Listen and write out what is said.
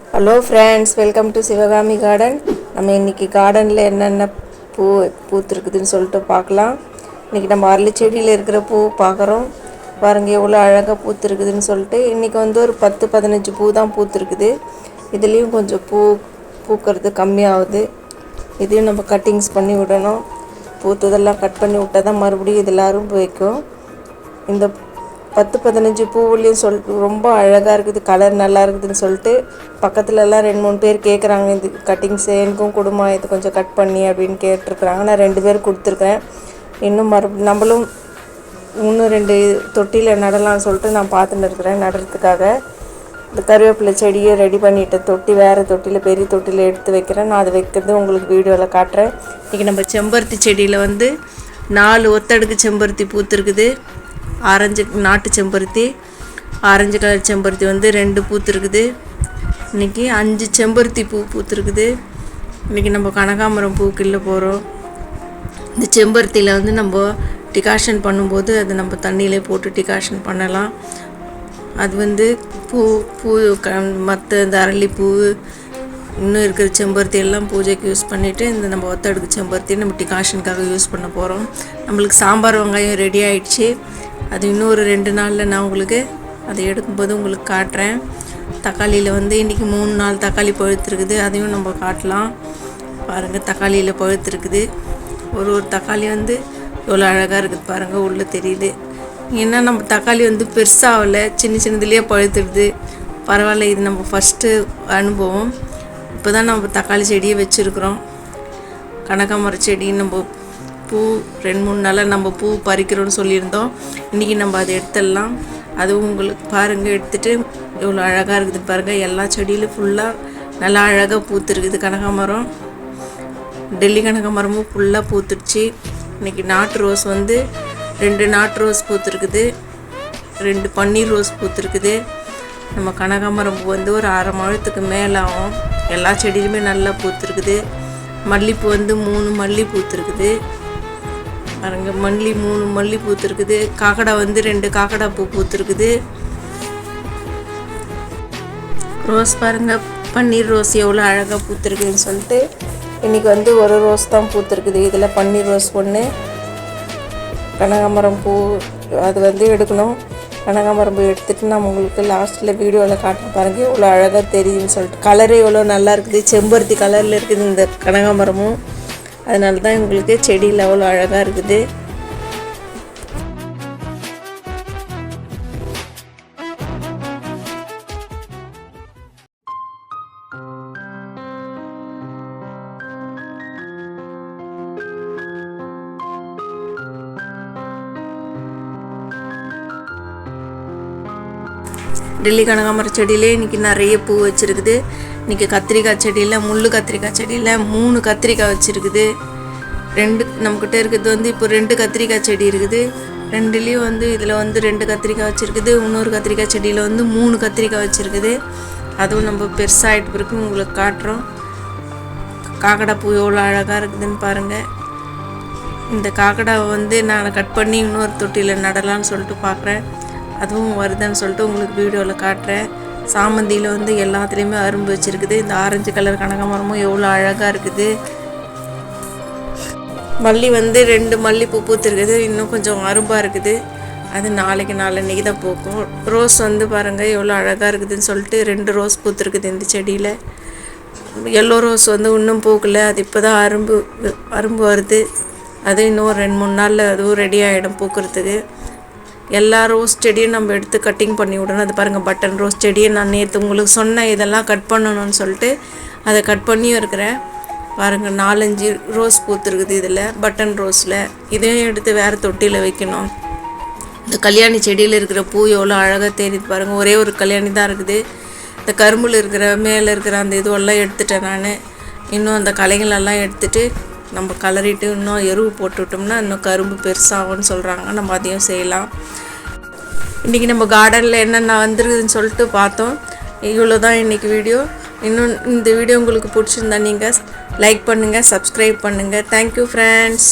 Hello friends, welcome to Sivakami garden. நம்ம இன்றைக்கி கார்டனில் என்னென்ன பூ பூத்துருக்குதுன்னு சொல்லிட்டு பார்க்கலாம். இன்றைக்கி நம்ம அரளி செடியில் இருக்கிற பூ பார்க்குறோம். பாருங்கள் எவ்வளோ அழகாக பூத்துருக்குதுன்னு சொல்லிட்டு. இன்றைக்கி ஒரு 10-15 பூ தான் பூத்துருக்குது. இதுலேயும் கொஞ்சம் பூக்கிறது கம்மியாகுது. இதையும் நம்ம கட்டிங்ஸ் பண்ணி விடணும். பூத்ததெல்லாம் கட் பண்ணி விட்டால் தான் மறுபடியும் இது எல்லாரும் வைக்கும். இந்த 10-15 பூவுலேயும் ரொம்ப அழகாக இருக்குது, கலர் நல்லா இருக்குதுன்னு சொல்லிட்டு பக்கத்துலலாம் 2-3 பேர் கேட்குறாங்க, இது கட்டிங்ஸ் எனக்கும் கொடுமா, இது கொஞ்சம் கட் பண்ணி அப்படின்னு கேட்டிருக்குறாங்க. நான் 2 பேர் கொடுத்துருக்கேன். இன்னும் நம்மளும் இன்னும் 2 தொட்டியில் நடலாம்னு சொல்லிட்டு நான் பார்த்துன்னு இருக்கிறேன் நடுறதுக்காக. இந்த கருவேப்பிலை செடியை ரெடி பண்ணிவிட்ட தொட்டி வேறு தொட்டியில், பெரிய தொட்டியில் எடுத்து வைக்கிறேன். நான் அதை வைக்கிறது உங்களுக்கு வீடியோவில் காட்டுறேன். இன்றைக்கி நம்ம செம்பருத்தி செடியில் 4 ஒத்தடுக்கு செம்பருத்தி பூத்துருக்குது. ஆரஞ்சு நாட்டு செம்பருத்தி, ஆரஞ்சு கலர் செம்பருத்தி 2 பூத்துருக்குது. இன்றைக்கி 5 செம்பருத்தி பூத்துருக்குது. இன்றைக்கி நம்ம கனகாம்பரம் பூ கிள்ள போகிறோம். இந்த செம்பருத்தியில் நம்ம டிகாஷன் பண்ணும்போது அது நம்ம தண்ணியிலே போட்டு டிகாஷன் பண்ணலாம். அது பூ மற்ற இந்த அரளிப்பூ இன்னும் இருக்கிற செம்பருத்தி எல்லாம் பூஜைக்கு யூஸ் பண்ணிவிட்டு, இந்த நம்ம ஒத்தடுக்கு செம்பருத்தி நம்ம டிகாஷனுக்காக யூஸ் பண்ண போகிறோம். நம்மளுக்கு சாம்பார் வெங்காயம் ரெடி ஆகிடுச்சு. அது இன்னும் ஒரு 2 நாளில் நான் உங்களுக்கு அதை எடுக்கும்போது உங்களுக்கு காட்டுறேன். தக்காளியில் இன்றைக்கி 3-4 தக்காளி பழுத்துருக்குது. அதையும் நம்ம காட்டலாம். பாருங்கள், தக்காளியில் பழுத்துருக்குது. ஒரு தக்காளி எவ்வளோ அழகாக இருக்குது பாருங்கள், உள்ளே தெரியுது. ஏன்னா நம்ம தக்காளி பெருசாகலை, சின்னதுலேயே பழுத்துடுது. பரவாயில்ல, இது நம்ம ஃபஸ்ட்டு அனுபவம். இப்போ தான் நம்ம தக்காளி செடியை வச்சுருக்குறோம். கனகாமர செடி நம்ம பூ 2-3 நாளாக நம்ம பூ பறிக்கிறோன்னு சொல்லியிருந்தோம். இன்றைக்கி நம்ம அதை எடுத்துடலாம். அதுவும் உங்களுக்கு பாருங்கள், எடுத்துகிட்டு எவ்வளோ அழகாக இருக்குது பாருங்கள். எல்லா செடியிலும் ஃபுல்லாக நல்லா அழகாக பூத்துருக்குது. கனகாமரம், டெல்லி கனகாமரமும் ஃபுல்லாக பூத்துடுச்சு. இன்றைக்கி நாட்டு ரோஸ் 2 நாட்டு ரோஸ் பூத்துருக்குது, 2 பன்னீர் ரோஸ் பூத்துருக்குது. நம்ம கனகாமரம் பூ ஒரு 1/2 முழத்துக்கு மேலே ஆகும். எல்லா செடியிலுமே நல்லா பூத்துருக்குது. மல்லிப்பூ 3 மல்லி பூத்துருக்குது பாருங்க. 3 மல்லி பூத்துருக்குது. காக்கடா 2 காக்கடா பூ பூத்துருக்குது. ரோஸ் பாருங்கள், பன்னீர் ரோஸ் எவ்வளோ அழகாக பூத்துருக்குதுன்னு சொல்லிட்டு. இன்றைக்கி ஒரு ரோஸ் தான் பூத்துருக்குது. இதில் பன்னீர் ரோஸ் 1, கனகாமரம் பூ அது எடுக்கணும். கனகாமரம் பூ எடுத்துகிட்டு நான் உங்களுக்கு லாஸ்ட்டில் வீடியோவில் காட்டுறேன். பாருங்கள் எவ்வளோ அழகாக தெரியுதுன்னு சொல்லிட்டு. கலரே எவ்வளோ நல்லா இருக்குது, செம்பருத்தி கலரில் இருக்குது இந்த கனகாமரமும். அதனால தான் உங்களுக்கு செடியில் அவ்வளோ அழகாக இருக்குது. டெல்லி கனகாமர செடியிலே இன்றைக்கி நிறைய பூ வச்சுருக்குது. இன்றைக்கி கத்திரிக்காய் செடியில், முள் கத்திரிக்காய் செடியில் 3 கத்திரிக்காய் வச்சுருக்குது. 2 நம்மக்கிட்ட இருக்கிறது இப்போ 2 கத்திரிக்காய் செடி இருக்குது. 2லேயும் இதில் 2 கத்திரிக்காய் வச்சுருக்குது. இன்னொரு கத்திரிக்காய் செடியில் 3 கத்திரிக்காய் வச்சுருக்குது. அதுவும் நம்ம பெருசாகிட்டு பிறகு உங்களுக்கு காட்டுறோம். காக்கடா பூ எவ்வளோ அழகாக இருக்குதுன்னு பாருங்கள். இந்த காக்கடாவை நான் கட் பண்ணி இன்னொரு தொட்டியில் நடலான்னு சொல்லிட்டு பார்க்குறேன். அதுவும் வருதுன்னு சொல்லிட்டு உங்களுக்கு வீடியோவில் காட்டுறேன். சாமந்தியில் எல்லாத்துலேயுமே அரும்பு வச்சுருக்குது. இந்த ஆரஞ்சு கலர் கனகாமரமும் எவ்வளோ அழகாக இருக்குது. மல்லி 2 மல்லிப்பூ பூத்துருக்குது. இன்னும் கொஞ்சம் அரும்பாக இருக்குது. அது நாளைக்கு தான் பூக்கும். ரோஸ் பாருங்கள் எவ்வளோ அழகாக இருக்குதுன்னு சொல்லிட்டு 2 ரோஸ் பூத்துருக்குது இந்த செடியில். எல்லோ ரோஸ் இன்னும் பூக்கலை. அது இப்போ தான் அரும்பு வருது. அது இன்னும் 2-3 நாளில் அதுவும் ரெடி ஆகிடும் பூக்கிறதுக்கு. எல்லா ரோஸ் செடியும் நம்ம எடுத்து கட்டிங் பண்ணி விடணும். அது பாருங்கள், பட்டன் ரோஸ் செடியை நான் நேற்று உங்களுக்கு சொன்னேன் இதெல்லாம் கட் பண்ணணும்னு சொல்லிட்டு அதை கட் பண்ணியும் இருக்கிறேன். பாருங்கள், 4-5 ரோஸ் பூத்துருக்குது இதில், பட்டன் ரோஸில். இதையும் எடுத்து வேறு தொட்டியில் வைக்கணும். இந்த கல்யாணி செடியில் இருக்கிற பூ எவ்வளோ அழகாக தெரியுது பாருங்கள். ஒரே ஒரு கல்யாணி தான் இருக்குது. இந்த கரும்பில் இருக்கிற மேலே இருக்கிற அந்த இதுவெல்லாம் எடுத்துட்டேன் நான். இன்னும் அந்த களைகளெல்லாம் எடுத்துகிட்டு நம்ம கலரிட்டு இன்னும் எருவு போட்டுவிட்டோம்னா இன்னும் கரும்பு பெருசாகும்னு சொல்கிறாங்க. நம்ம அதையும் செய்யலாம். இன்றைக்கி நம்ம கார்டனில் என்னென்ன வந்துருக்குதுன்னு சொல்லிட்டு பார்த்தோம். இவ்வளோ தான் இன்றைக்கி வீடியோ. இன்னும் இந்த வீடியோ உங்களுக்கு பிடிச்சிருந்தா நீங்கள் லைக் பண்ணுங்கள், சப்ஸ்கிரைப் பண்ணுங்கள். Thank you friends.